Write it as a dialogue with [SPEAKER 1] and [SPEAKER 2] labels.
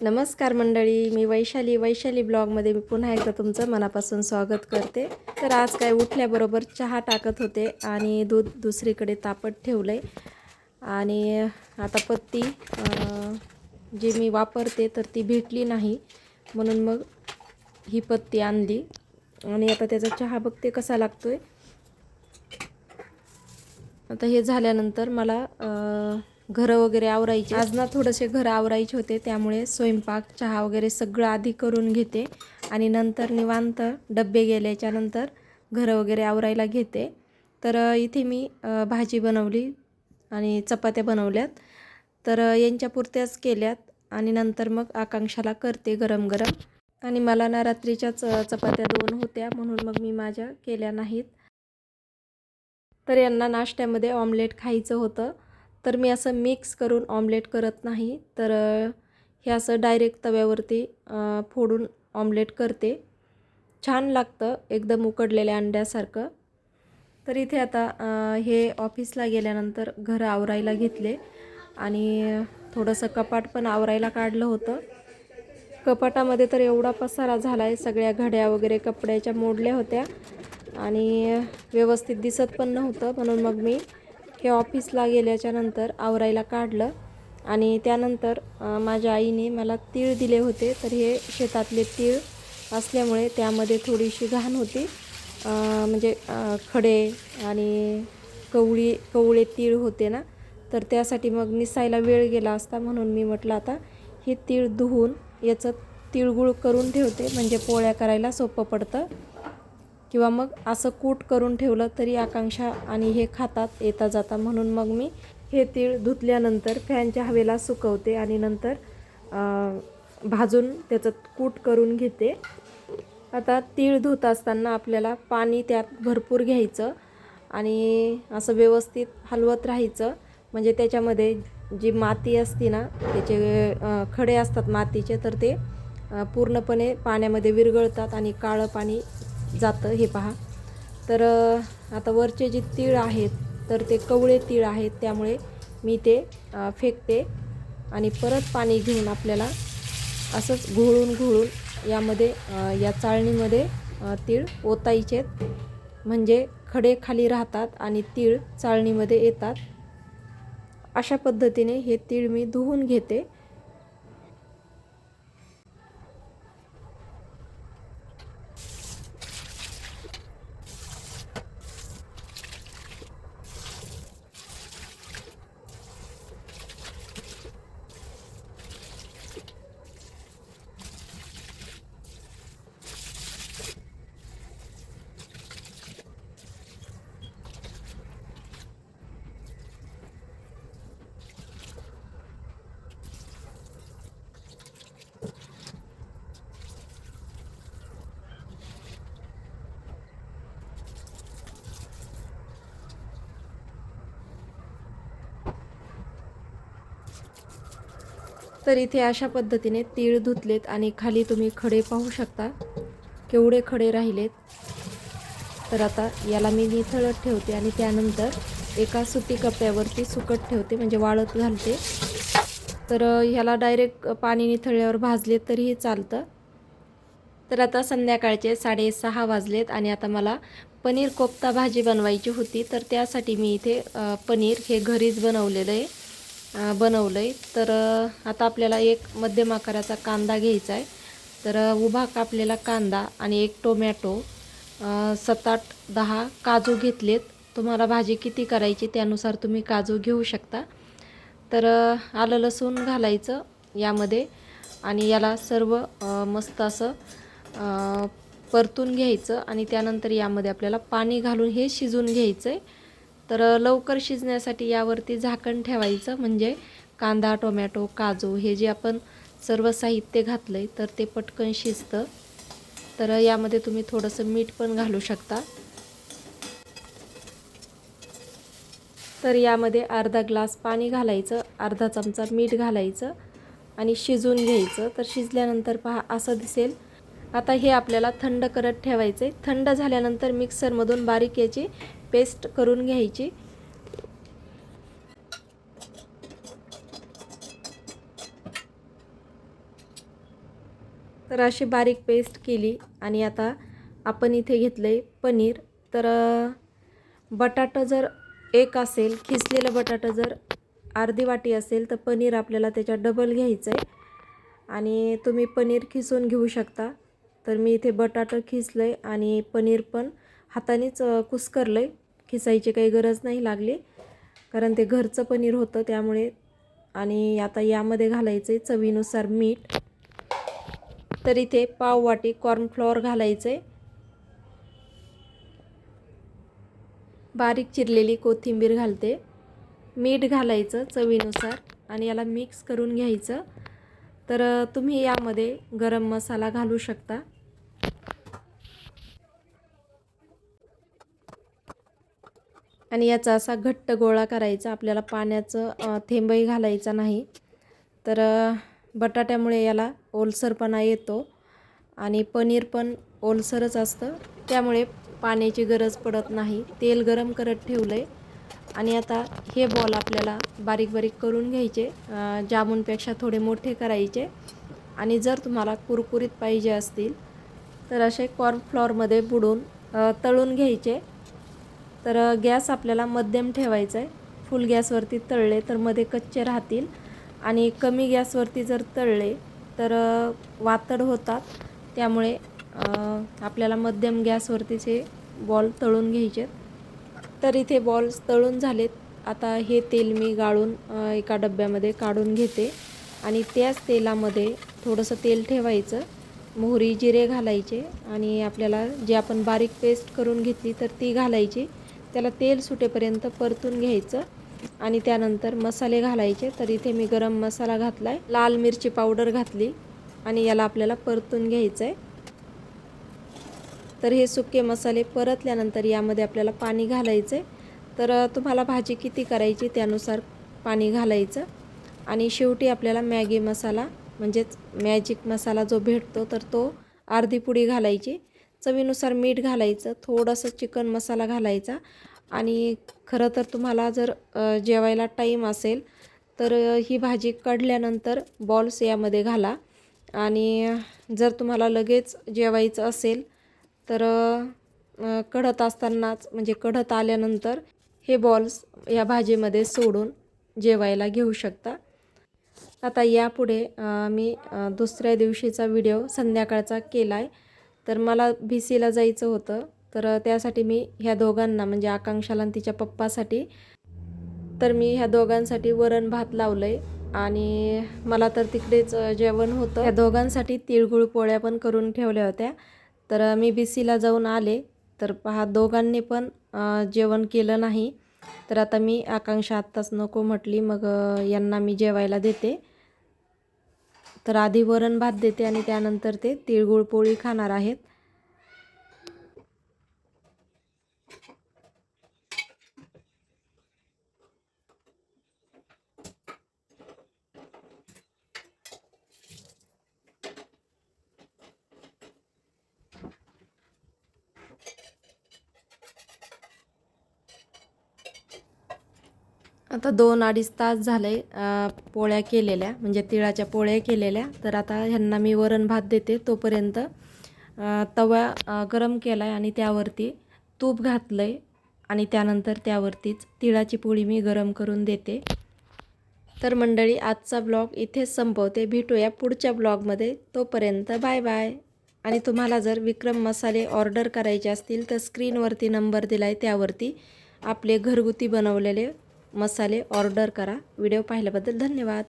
[SPEAKER 1] नमस्कार मंडळी, मी वैशाली ब्लॉगमध्ये मी पुन्हा एकदा तुमचं मनापासून स्वागत करते। तर आज काय उठल्याबरोबर चहा टाकत होते आणि दूध दुसरीकडे तापत ठेवले आणि आता पत्ती जी मी वापरते तर ती भेटली नाही, म्हणून मग ही पत्ती आणली आणि आता त्याचा चहा बघते कसा लागतोय। आता हे झाल्यानंतर मला घर वगैरे आवरायचे, आज ना थोडेसे घर आवरायचे होते, त्यामुळे स्वयंपाक चहा वगैरे सगळं आधी करून घेते आणि नंतर निवांत डब्बे गेल्याच्या नंतर घर वगैरे आवरायला घेते। तर इथे मी भाजी बनवली आणि चपात्या बनवल्यात, तर यांच्यापुरत्याच केल्यात आणि नंतर मग आकांक्षाला करते गरम गरम। आणि मला ना रात्रीच्याच चपात्या 2 होत्या, म्हणून मग मी माझ्या केल्या नाहीत। तर यांना नाश्त्यामध्ये ऑमलेट खायचं होतं, तर मी असं मिक्स करून ऑमलेट करत नाही, तर हे असं डायरेक्ट तव्यावरती फोडून ऑमलेट करते। छान लागतं एकदम उकडलेल्या अंड्यासारखं। तर इथे आता हे ऑफिसला गेल्यानंतर घर आवरायला घेतले आणि थोडंसं कपाट पण आवरायला काढलं होतं। कपाटामध्ये तर एवढा पसारा झाला आहे, सगळ्या घड्या वगैरे कपड्याच्या मोडल्या होत्या आणि व्यवस्थित दिसत पण नव्हतं, म्हणून मग मी हे ऑफिसला गेल्याच्या नंतर आवरायला काढलं। आणि त्यानंतर माझ्या आईने मला तीळ दिले होते, तर हे शेतातले तीळ असल्यामुळे त्यामध्ये थोडीशी घाण होती, म्हणजे खडे आणि कवळे तीळ होते ना, तर त्यासाठी मग निसायला वेळ गेला असता, म्हणून मी म्हटलं आता हे तीळ धुवून याचं तिळगुळ करून ठेवते, म्हणजे पोळ्या करायला सोपं पडतं, किंवा मग असं कूट करून ठेवलं तरी आकांक्षा आणि हे खातात येता जाता। म्हणून मग मी हे तीळ धुतल्यानंतर फॅनच्या हवेला सुकवते आणि नंतर भाजून त्याचं कूट करून घेते। आता तीळ धुत असताना आपल्याला पाणी त्यात भरपूर घ्यायचं आणि असं व्यवस्थित हलवत राहायचं, म्हणजे त्याच्यामध्ये जी माती असते ना, त्याचे खडे असतात मातीचे, तर ते पूर्णपणे पाण्यामध्ये विरघळतात आणि काळं पाणी जातं। हे पहा, तर आता वरचे जे तीळ आहेत तर ते कवळे तीळ आहेत, त्यामुळे मी ते फेकते आणि परत पाणी घेऊन आपल्याला असंच घोळून यामध्ये या चाळणीमध्ये तीळ ओतायचे, म्हणजे खडे खाली राहतात आणि तीळ चाळणीमध्ये येतात। अशा पद्धतीने हे तीळ मी धुवून घेते। तर इथे अशा पद्धतीने तीळ धुतलेत आणि खाली तुम्ही खडे पाहू शकता, केवढे खडे राहिलेत। तर आता याला मी निथळत ठेवते आणि त्यानंतर एका सुती कप्प्यावरती सुकत ठेवते, म्हणजे वाळत घालते। तर ह्याला डायरेक्ट पाणी निथळल्यावर भाजले तरीही चालतं। तर आता संध्याकाळचे 6:30 वाजलेत आणि आता मला पनीर कोफ्ता भाजी बनवायची होती, तर त्यासाठी मी इथे पनीर हे घरीच बनवलं आहे। तर आता आपल्याला एक मध्यम आकाराचा कांदा घ्यायचा आहे, तर उभा कापलेला कांदा आणि एक टोमॅटो, 7-8-10 काजू घेतलेत। तुम्हाला भाजी किती करायची त्यानुसार तुम्ही काजू घेऊ शकता। तर आलं लसूण घालायचं यामध्ये आणि याला सर्व मस्त असं परतून घ्यायचं आणि त्यानंतर यामध्ये आपल्याला पाणी घालून हे शिजून घ्यायचं आहे। तर लवकर शिजण्यासाठी यावरती झाकण ठेवायचं, म्हणजे कांदा टोमॅटो काजू हे जे आपण सर्व साहित्य घातलं आहे तर ते पटकन शिजतं। तर यामध्ये तुम्ही थोडंसं मीठ पण घालू शकता। तर यामध्ये अर्धा ग्लास पाणी घालायचं, अर्धा चमचा मीठ घालायचं आणि शिजून घ्यायचं। तर शिजल्यानंतर पहा असं दिसेल। आता हे आपल्याला थंड करत ठेवायचे, थंड झाल्यानंतर मिक्सरमधून बारीक याची पेस्ट करून घ्यायची। तर अशी बारीक पेस्ट केली आणि आता आपण इथे घेतलं आहे पनीर. तर बटाटा जर एक असेल, खिसलेलं बटाटा जर अर्धी वाटी असेल तर पनीर आपल्याला त्याच्यात डबल घ्यायचं आहे आणि तुम्ही पनीर खिसून घेऊ शकता. तर मी इथे बटाटा खिसलं आहे आणि पनीर पण हातानेच कुस्करलं आहे, खिसायची काही गरज नाही लागली कारण ते घरचं पनीर होतं त्यामुळे. आणि आता यामध्ये घालायचं आहे चवीनुसार मीठ. तर इथे पाव वाटी कॉर्नफ्लॉवर घालायचं आहे, बारीक चिरलेली कोथिंबीर घालते, मीठ घालायचं चवीनुसार आणि याला मिक्स करून घ्यायचं. तर तुम्ही यामध्ये गरम मसाला घालू शकता. आणि याचा असा घट्ट गोळा करायचा, आपल्याला पाण्याचं थेंबही घालायचा नाही. तर बटाट्यामुळे याला ओलसरपणा येतो आणि पनीर पण ओलसरच असतं त्यामुळे पाण्याची गरज पडत नाही. तेल गरम करत ठेवलं आहे आणि आता हे बॉल आपल्याला बारीक बारीक करून घ्यायचे, जामूनपेक्षा थोडे मोठे करायचे. आणि जर तुम्हाला कुरकुरीत पाहिजे असतील तर असे कॉर्नफ्लॉवरमध्ये बुडून तळून घ्यायचे. तर गॅस आपल्याला मध्यम ठेवायचा आहे. फुल गॅसवरती तळले तर मध्ये कच्चे राहतील आणि कमी गॅसवरती जर तळले तर वातड होतात. त्यामुळे आपल्याला मध्यम गॅसवरतीचे बॉल तळून घ्यायचे. तर इथे बॉल्स तळून झालेत. आता हे तेल मी गाळून एका डब्यामध्ये काढून घेते आणि त्याच तेलामध्ये थोडंसं तेल ठेवायचं, मोहरी जिरे घालायचे आणि आपल्याला जे आपण बारीक पेस्ट करून घेतली तर ती घालायची. त्याला तेल सुटेपर्यंत परतून घ्यायचं आणि त्यानंतर मसाले घालायचे. तर इथे मी गरम मसाला घातला आहे, लाल मिरची पावडर घातली आणि याला आपल्याला परतून घ्यायचं आहे. तर हे सुके मसाले परतल्यानंतर यामध्ये आपल्याला पाणी घालायचं आहे. तर तुम्हाला भाजी किती करायची त्यानुसार पाणी घालायचं. आणि शेवटी आपल्याला मॅगी मसाला म्हणजेच मॅजिक मसाला जो भेटतो तर तो अर्धी पुडी घालायची. चवीनुसार मीठ घालायचं, थोडंसं चिकन मसाला घालायचा. आणि खरं तर तुम्हाला जर जेवायला टाईम असेल तर ही भाजी काढल्यानंतर बॉल्स यामध्ये घाला आणि जर तुम्हाला लगेच जेवायचं असेल तर कढत असतानाच म्हणजे कढत आल्यानंतर हे बॉल्स या भाजीमध्ये सोडून जेवायला घेऊ शकता. आता यापुढे मी दुसऱ्या दिवशीचा व्हिडिओ संध्याकाळचा केला आहे. तर मला भिसीला जायचं होतं तर त्यासाठी मी ह्या दोघांना म्हणजे आकांक्षाला आणि तिच्या पप्पासाठी तर मी ह्या दोघांसाठी वरण भात लावलं आहे आणि मला तर तिकडेच जेवण होतं. ह्या दोघांसाठी तिळगुळ पोळ्या पण करून ठेवल्या होत्या. तर मी भिसीला जाऊन आले तर पहा दोघांनी पण जेवण केलं नाही. तर आता मी आकांक्षा आत्ताच नको म्हटली, मग यांना मी जेवायला देते. तर आधी वरण भात देते आणि त्यानंतर ते तिळगुळ पोळी खाणार आहेत. आता 2-2.5 तास झाले पोळ्या केलेल्या म्हणजे तिळाच्या पोळ्या केलेल्या. तर आता ह्यांना मी वरण भात देते. तोपर्यंत तवा गरम केला आहे आणि त्यावरती तूप घातलं आहे आणि त्यानंतर त्यावरतीच तिळाची पोळी मी गरम करून देते. तर मंडळी आजचा ब्लॉग इथेच संपवते. भेटूया पुढच्या ब्लॉगमध्ये. तोपर्यंत बाय बाय. आणि तुम्हाला जर विक्रम मसाले ऑर्डर करायचे असतील तर स्क्रीनवरती नंबर दिला आहे त्यावरती आपले घरगुती बनवलेले मसाले ऑर्डर करा. व्हिडिओ पाहिल्याबद्दल धन्यवाद.